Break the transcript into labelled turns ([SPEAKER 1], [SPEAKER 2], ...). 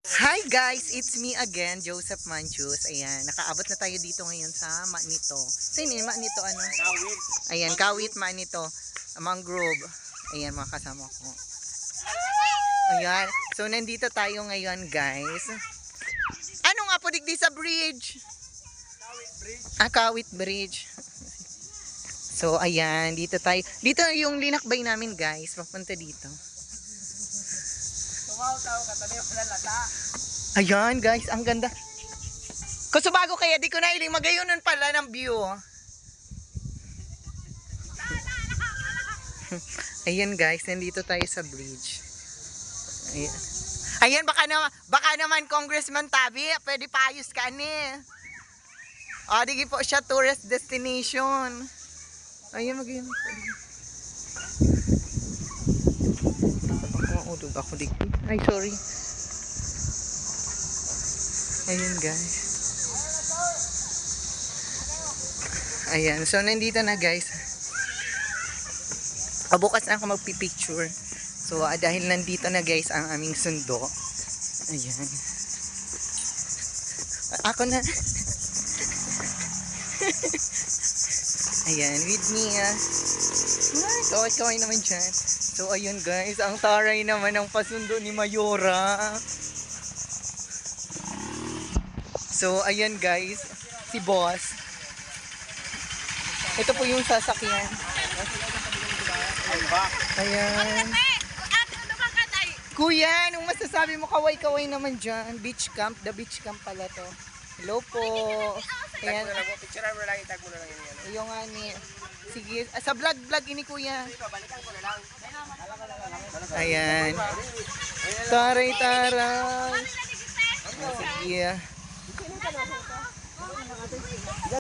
[SPEAKER 1] Hi guys, it's me again, Joseph Manchus. Ayan, nakaabot na tayo dito ngayon sa Manito. Sino yung Manito ano?
[SPEAKER 2] Kawit.
[SPEAKER 1] Ayan, Kawit Manito, Mangrove. Ayan mga kasama ko. Ayan, so nandito tayo ngayon guys. Ano nga po digdi sa bridge?
[SPEAKER 2] Kawit bridge.
[SPEAKER 1] Kawit Bridge. So ayan, dito tayo. Dito yung linakbay namin guys, papunta dito.
[SPEAKER 2] Tumaw-taw ka, tabi mo na lata.
[SPEAKER 1] Ayan guys, ang ganda. Kusubago kaya di ko na iling magayunan pala ng view. Ayan guys, nandito tayo sa bridge. Ayan. Ayan, baka naman Congressman Tabi, pwede paayos ka ni. O, digi po siya tourist destination. Ayan, mag-iwan. Maudog ako digi. Ay, sorry. Ayan guys. Ayan, so nandito na guys. Bukas na ako magpipicture. So dahil nandito na guys ang aming sundo. Ayan. Ako na. Ayan, with me kaway naman dyan. So ayun guys, ang taray naman ng pasundo ni Mayora. So, ayan guys, si boss. Ito po yung sasakyan. Ayan. Kuya, anong masasabi mo? Kaway-kaway naman dyan. Beach camp. The beach camp pala to. Hello po. Ayan.
[SPEAKER 2] Picture mo lang, itag mo na lang yun.
[SPEAKER 1] Yung nga ni. Sige, sa vlog ini kuya.
[SPEAKER 2] Balikan ko na lang.
[SPEAKER 1] Ayan. Taray-taray. Sige.